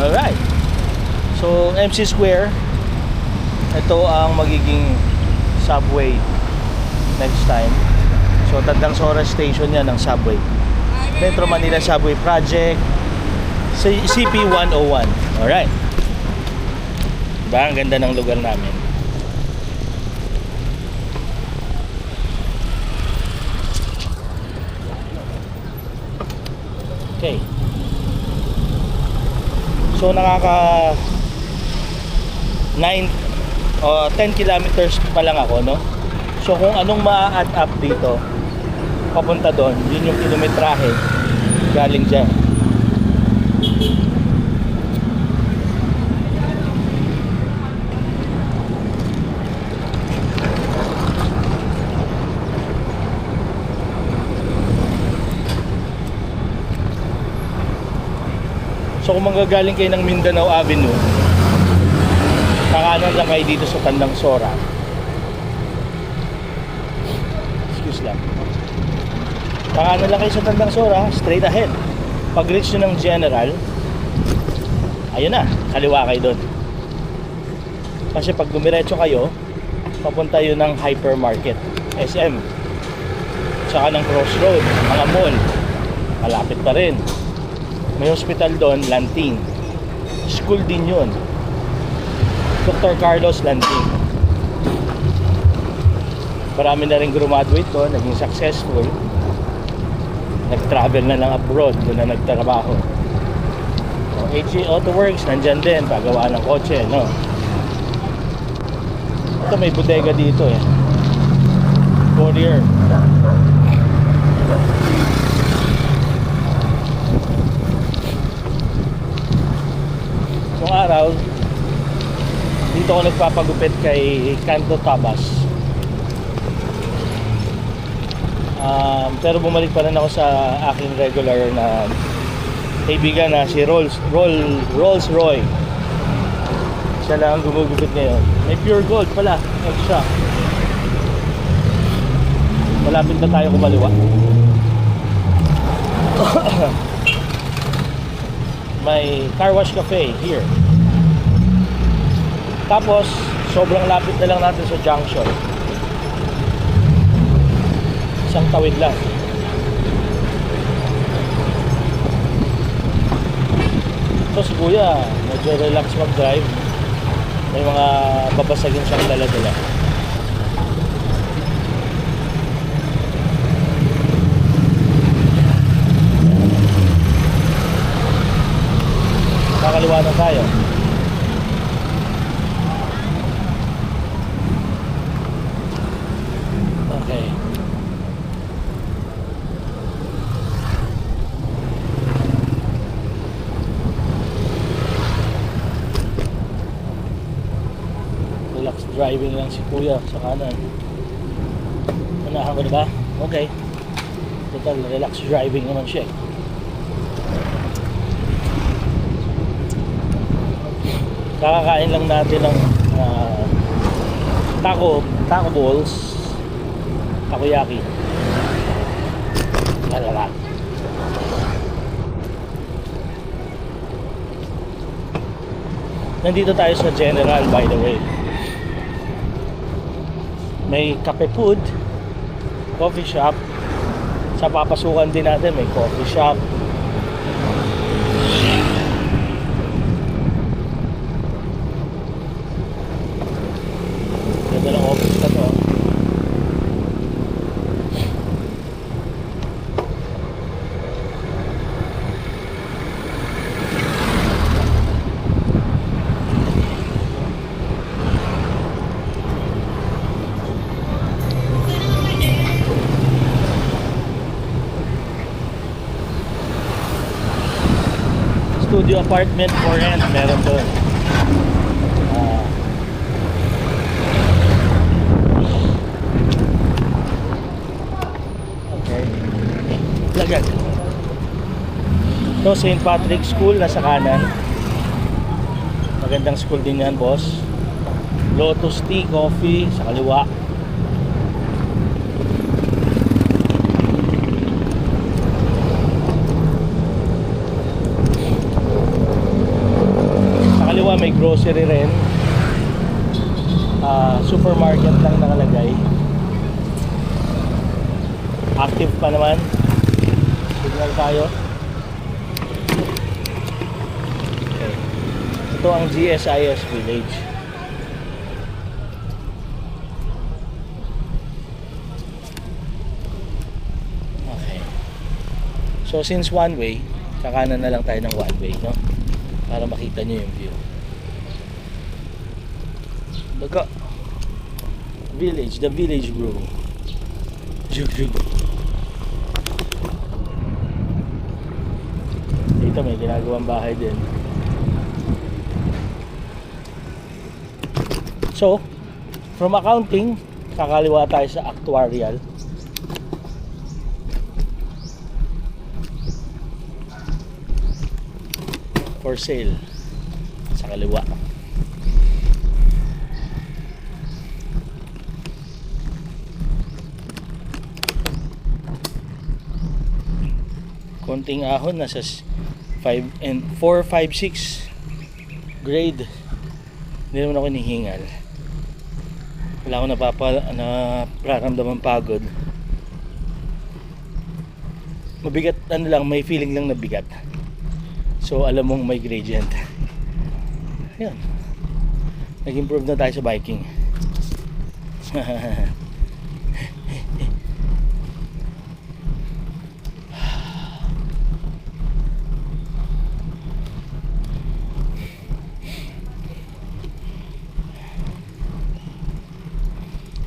Alright. So, MC Square. Ito ang magiging subway next time. So, Tandang Sora Station yan ng subway. Metro Manila Subway Project. CP101. Alright. Diba? Ang ganda ng lugar namin. Okay. So nakaka 10 kilometers pa lang ako, no? So kung anong ma-add up dito papunta doon, yun yung kilometrahe galing dyan. So kung manggagaling kayo ng Mindanao Avenue, kakanan lang kayo dito sa Tandang Sora. Excuse lang. Kakanan lang kayo sa Tandang Sora, straight ahead. Pag reach nyo ng General, ayun na, kaliwa kayo doon. Kasi pag dumiretso kayo, papunta yun ng hypermarket, SM. Tsaka ng crossroad, mga mall. Malapit pa rin. May hospital doon, Lanting. School din yun. Dr. Carlos Lanting. Marami na rin graduate doon, naging successful. Nag-travel na lang abroad, doon na nagtrabaho. So, HE Auto Works, nandyan din, pagawa ng kotse, no? Ito may bodega dito eh. Courier. Noong araw, dito ako nagpapagupit kay Canto Tabas. Pero bumalik pa rin ako sa aking regular na kaibigan na si Rolls Roy. Siya lang ang gumugupit ngayon. May pure gold pala, extra. Malapit na tayo kumaliwa. May car wash cafe here. Tapos sobrang lapit na lang natin sa junction. Isang tawid lang. So si Kuya medyo relax mag-drive. May mga babasagin siyang dala-dala. Kakaliwa na tayo. Okay. Relax driving lang si Kuya sa kanan. Unahan ko na ba? Okay. Total relax driving naman siya. Kakakain lang natin ng taco balls, takoyaki. Lalala. Nandito tayo sa General, by the way. May Cafe Food, coffee shop. Sa papasukan din natin may coffee shop. Ganda ng office na to. Studio apartment for rent meron doon. Okay. Lagyan. Ito St. Patrick's School nasa kanan. Magandang school din yan, boss. Lotus Tea Coffee sa kaliwa. kaliwa may grocery rin. Supermarket lang nakalagay. Active pa naman. Signal tayo. Okay. Ito ang GSIS Village. Okay. So since one way, kakanan na lang tayo ng one way, no? Para makita nyo yung view. Baga Village, the village bro. Jug jug. Dito may ginagawang bahay din. So, from accounting, kakaliwa tayo sa actuarial. For sale sa kaliwa. Konting ahon, nasa 4, 5, 6 grade. Hindi naman ako hinihingal. Wala akong nararamdaman pagod. Mabigat, ano lang, may feeling lang na bigat. So alam mong may gradient. Ayan. Nag-improve na tayo sa biking.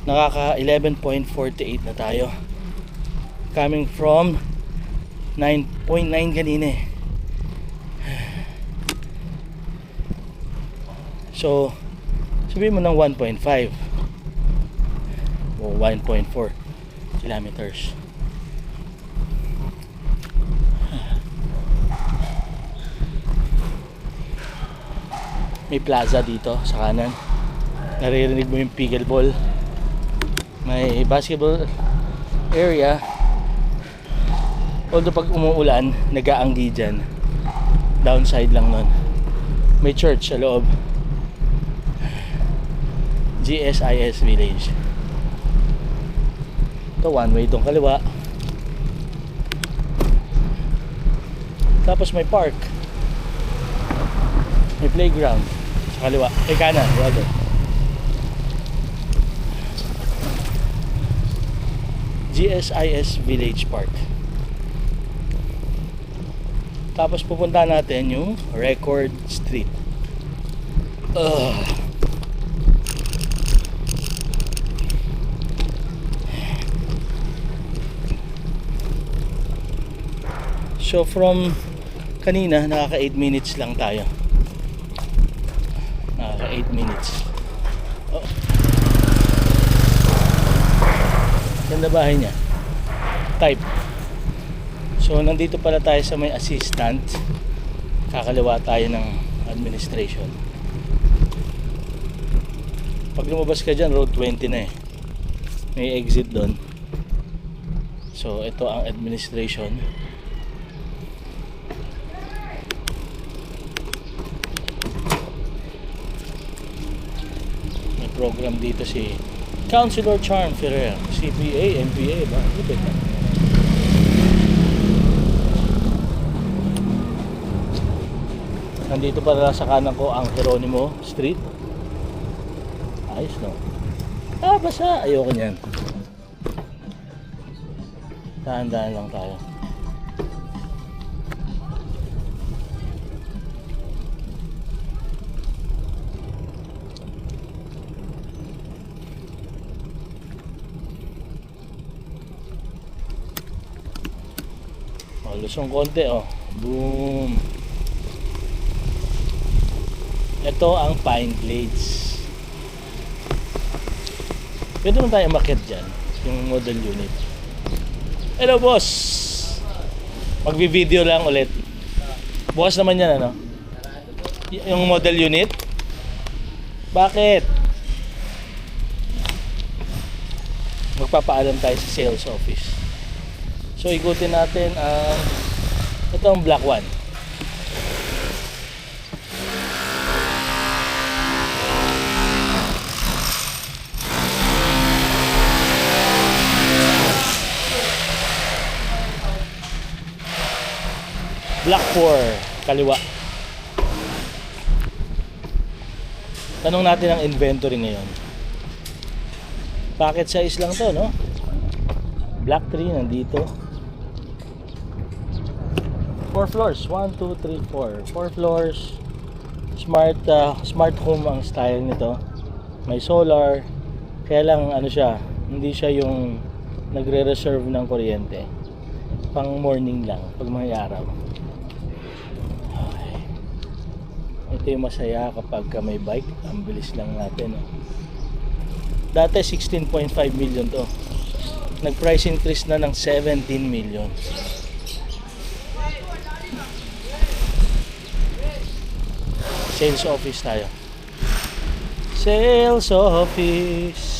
Nakaka 11.48 na tayo. Coming from 9.9 kanina eh. So sabihin mo ng 1.5 o 1.4 kilometers. May plaza dito sa kanan. Naririnig mo yung pickleball. May basketball area. Although pag umuulan, nag-aanggi dyan. Downside lang nun. May church sa loob. GSIS Village. Ito one way itong kaliwa. Tapos may park. May playground sa kaliwa. Kanan, rather. GSIS Village Park. Tapos pupunta natin yung Record Street. So from kanina nakaka 8 minutes lang tayo. Nakaka 8 minutes. Ganda bahay niya. Type. So nandito pala tayo sa may assistant. Kakaliwa tayo ng administration. Pag lumabas ka dyan, road 20 na eh. May exit doon. So ito ang administration. May program dito si Councilor Charm Ferrer, CPA, MPA ba? Lupit na. Nandito pala sa kanan ko ang Geronimo Street. Ayos no? Basa. Ayoko niyan. Dahan-dahan lang tayo. Lusong konti oh. Boom. Ito ang Pine Glades. Pwede naman tayo umakyat dyan. Yung model unit. Hello boss. Magbi-video lang ulit. Bukas naman yan ano. Yung model unit. Bakit? Magpapaalam tayo sa sales office. So ikutin natin ang ito ang black one. Block 4, kaliwa. Tanong natin ang inventory ngayon. Packet size lang to, no? Block 3 nandito. 4 floors, 1, 2, 3, 4. 4 floors. Smart home ang style nito. May solar. Kaya lang ano siya, hindi siya yung nagre-reserve ng kuryente. Pang morning lang pag may araw. Okay. Ito yung masaya kapag may bike. Ang bilis lang natin, no? Dati 16.5 million to. Nag-price increase na ng 17 million. Sales office tayo. Sales office.